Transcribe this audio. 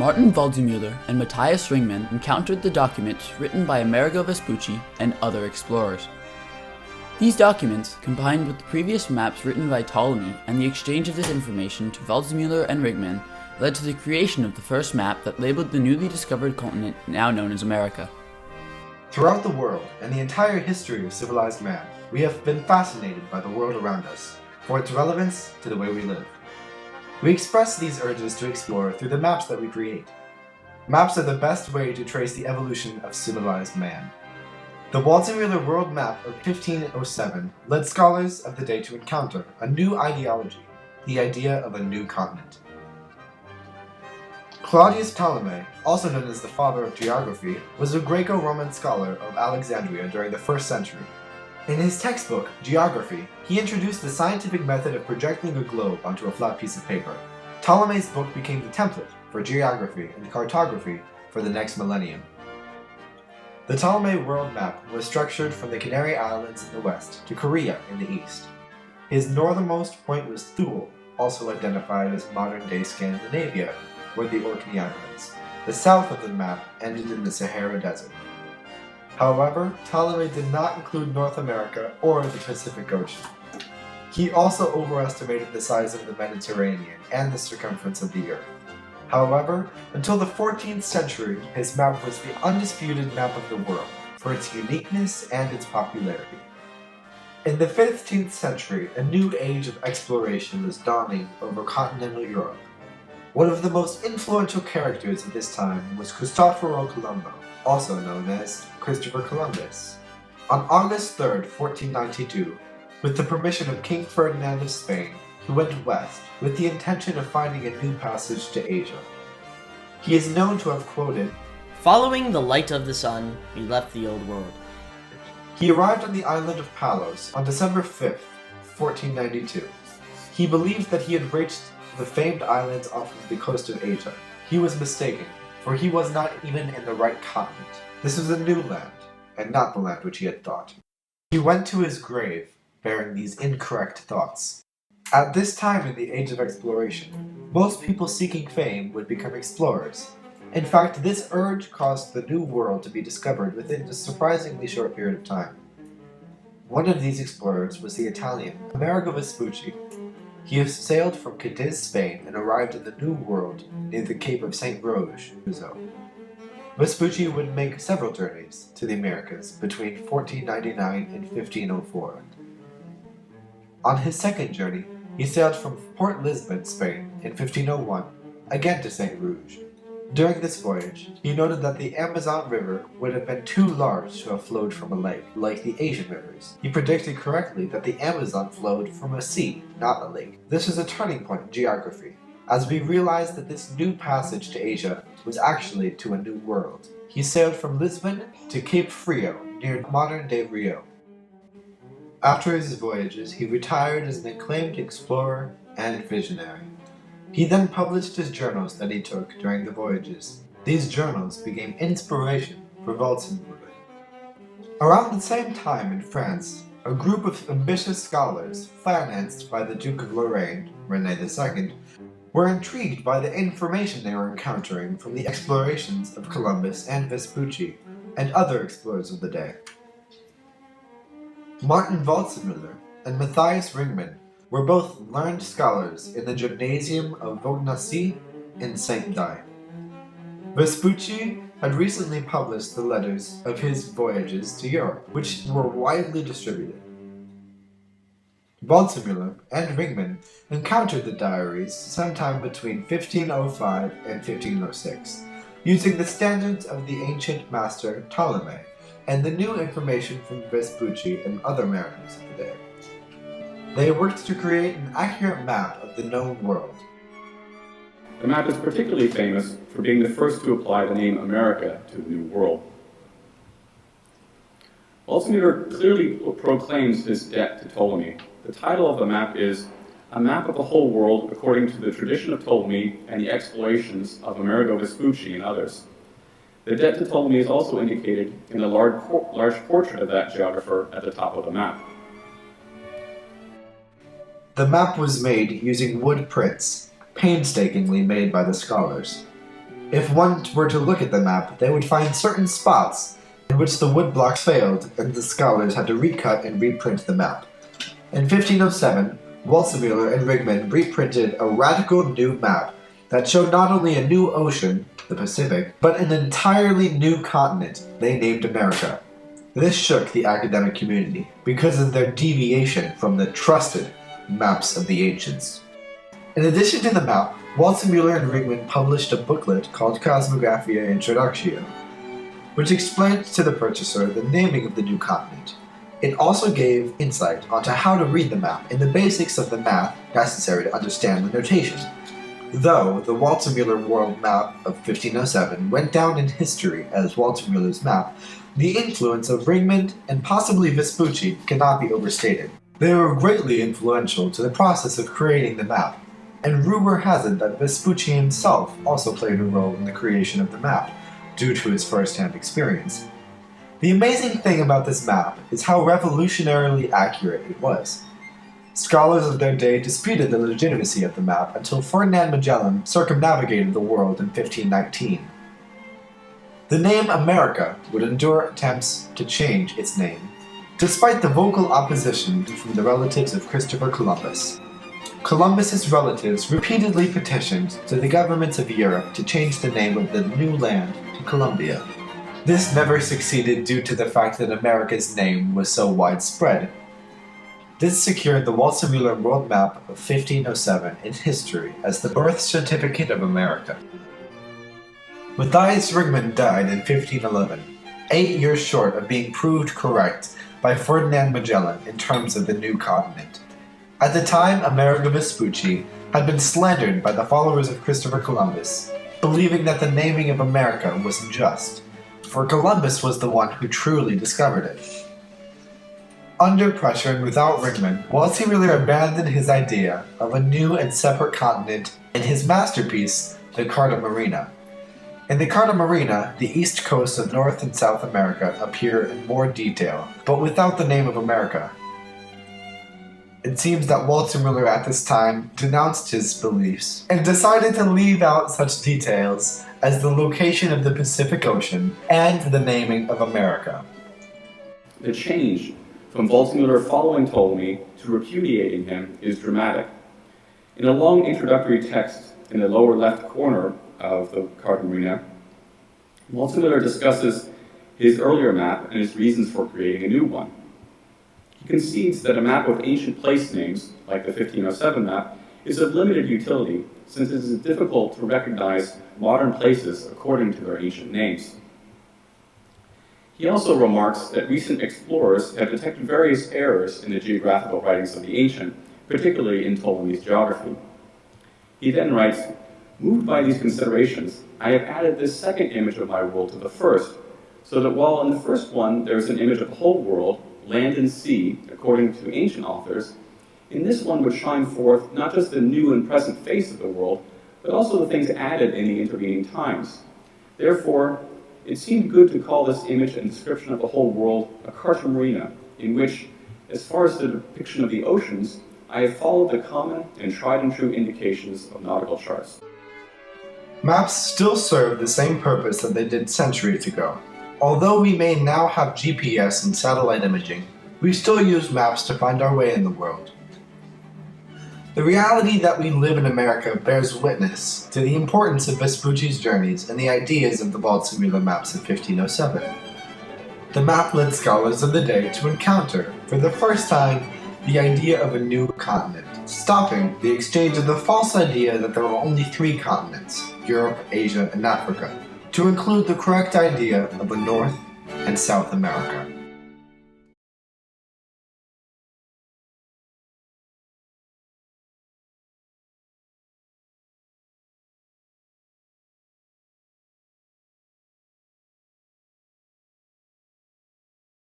Martin Waldseemüller and Matthias Ringmann encountered the documents written by Amerigo Vespucci and other explorers. These documents, combined with the previous maps written by Ptolemy and the exchange of this information to Waldseemüller and Ringmann, led to the creation of the first map that labeled the newly discovered continent now known as America. Throughout the world and the entire history of civilized man, we have been fascinated by the world around us, for its relevance to the way we live. We express these urges to explore through the maps that we create. Maps are the best way to trace the evolution of civilized man. The Waldseemüller World Map of 1507 led scholars of the day to encounter a new ideology, the idea of a new continent. Claudius Ptolemy, also known as the father of geography, was a Greco-Roman scholar of Alexandria during the 1st century. In his textbook, Geography, he introduced the scientific method of projecting a globe onto a flat piece of paper. Ptolemy's book became the template for geography and cartography for the next millennium. The Ptolemy world map was structured from the Canary Islands in the west to Korea in the east. His northernmost point was Thule, also identified as modern-day Scandinavia, or the Orkney Islands. The south of the map ended in the Sahara Desert. However, Ptolemy did not include North America or the Pacific Ocean. He also overestimated the size of the Mediterranean and the circumference of the Earth. However, until the 14th century, his map was the undisputed map of the world for its uniqueness and its popularity. In the 15th century, a new age of exploration was dawning over continental Europe. One of the most influential characters at this time was Cristoforo Colombo, also known as Christopher Columbus. On August 3, 1492, with the permission of King Ferdinand of Spain, he went west with the intention of finding a new passage to Asia. He is known to have quoted, "Following the light of the sun, we left the old world." He arrived on the island of Palos on December 5, 1492. He believed that he had reached the famed islands off of the coast of Asia. He was mistaken, for he was not even in the right continent. This was a new land, and not the land which he had thought. He went to his grave, bearing these incorrect thoughts. At this time in the age of exploration, most people seeking fame would become explorers. In fact, this urge caused the New World to be discovered within a surprisingly short period of time. One of these explorers was the Italian Amerigo Vespucci. He sailed from Cadiz, Spain, and arrived in the New World near the Cape of St. Roge, Vespucci would make several journeys to the Americas between 1499 and 1504. On his second journey, he sailed from Port Lisbon, Spain, in 1501, again to St. Rouge. During this voyage, he noted that the Amazon River would have been too large to have flowed from a lake, like the Asian rivers. He predicted correctly that the Amazon flowed from a sea, not a lake. This was a turning point in geography, as we realized that this new passage to Asia was actually to a new world. He sailed from Lisbon to Cape Frio, near modern-day Rio. After his voyages, he retired as an acclaimed explorer and visionary. He then published his journals that he took during the voyages. These journals became inspiration for Waldseemüller. Around the same time in France, a group of ambitious scholars, financed by the Duke of Lorraine, René II, were intrigued by the information they were encountering from the explorations of Columbus and Vespucci, and other explorers of the day. Martin Waldseemüller and Matthias Ringmann were both learned scholars in the Gymnasium of Vaugnacy in Saint-Dié. Vespucci had recently published the letters of his voyages to Europe, which were widely distributed. Waldseemüller and Ringmann encountered the diaries sometime between 1505 and 1506, using the standards of the ancient master Ptolemy and the new information from Vespucci and other mariners of the day. They worked to create an accurate map of the known world. The map is particularly famous for being the first to apply the name America to the New World. Waldseemüller clearly proclaims his debt to Ptolemy. The title of the map is A Map of the Whole World According to the Tradition of Ptolemy and the Explorations of Amerigo Vespucci and Others. The debt to Ptolemy is also indicated in a large portrait of that geographer at the top of the map. The map was made using wood prints, painstakingly made by the scholars. If one were to look at the map, they would find certain spots in which the woodblocks failed, and the scholars had to recut and reprint the map. In 1507, Waldseemüller and Ringmann reprinted a radical new map that showed not only a new ocean, the Pacific, but an entirely new continent they named America. This shook the academic community because of their deviation from the trusted maps of the ancients. In addition to the map, Waldseemüller and Ringmann published a booklet called Cosmographia Introductio, which explained to the purchaser the naming of the new continent. It also gave insight onto how to read the map and the basics of the math necessary to understand the notation. Though the Waldseemüller world map of 1507 went down in history as Waldseemüller's map, the influence of Ringmann and possibly Vespucci cannot be overstated. They were greatly influential to the process of creating the map, and rumor has it that Vespucci himself also played a role in the creation of the map, due to his first-hand experience. The amazing thing about this map is how revolutionarily accurate it was. Scholars of their day disputed the legitimacy of the map until Ferdinand Magellan circumnavigated the world in 1519. The name America would endure attempts to change its name, despite the vocal opposition from the relatives of Christopher Columbus. Columbus's relatives repeatedly petitioned to the governments of Europe to change the name of the new land to Columbia. This never succeeded due to the fact that America's name was so widespread. This secured the Waldseemüller world map of 1507 in history as the birth certificate of America. Matthias Ringmann died in 1511, 8 years short of being proved correct by Ferdinand Magellan in terms of the new continent. At the time, Amerigo Vespucci had been slandered by the followers of Christopher Columbus, believing that the naming of America was unjust, for Columbus was the one who truly discovered it. Under pressure and without Ringmann, Waldseemüller abandoned his idea of a new and separate continent in his masterpiece, the Carta Marina. In the Carta Marina, the east coast of North and South America appear in more detail, but without the name of America. It seems that Waldseemüller at this time denounced his beliefs and decided to leave out such details as the location of the Pacific Ocean and the naming of America. The change from Waldseemüller following Ptolemy to repudiating him is dramatic. In a long introductory text in the lower left corner of the Carta Marina, Waldseemüller discusses his earlier map and his reasons for creating a new one. He concedes that a map of ancient place names, like the 1507 map, is of limited utility since it is difficult to recognize modern places according to their ancient names. He also remarks that recent explorers have detected various errors in the geographical writings of the ancient, particularly in Ptolemy's geography. He then writes, "Moved by these considerations, I have added this second image of my world to the first, so that while in the first one there is an image of the whole world, land and sea, according to ancient authors, in this one would shine forth not just the new and present face of the world, but also the things added in the intervening times. Therefore, it seemed good to call this image and description of the whole world a Carta Marina, in which, as far as the depiction of the oceans, I have followed the common and tried and true indications of nautical charts." Maps still serve the same purpose that they did centuries ago. Although we may now have GPS and satellite imaging, we still use maps to find our way in the world. The reality that we live in America bears witness to the importance of Vespucci's journeys and the ideas of the Waldseemüller maps of 1507. The map led scholars of the day to encounter, for the first time, the idea of a new continent, stopping the exchange of the false idea that there were only 3 continents, Europe, Asia, and Africa, to include the correct idea of a North and South America.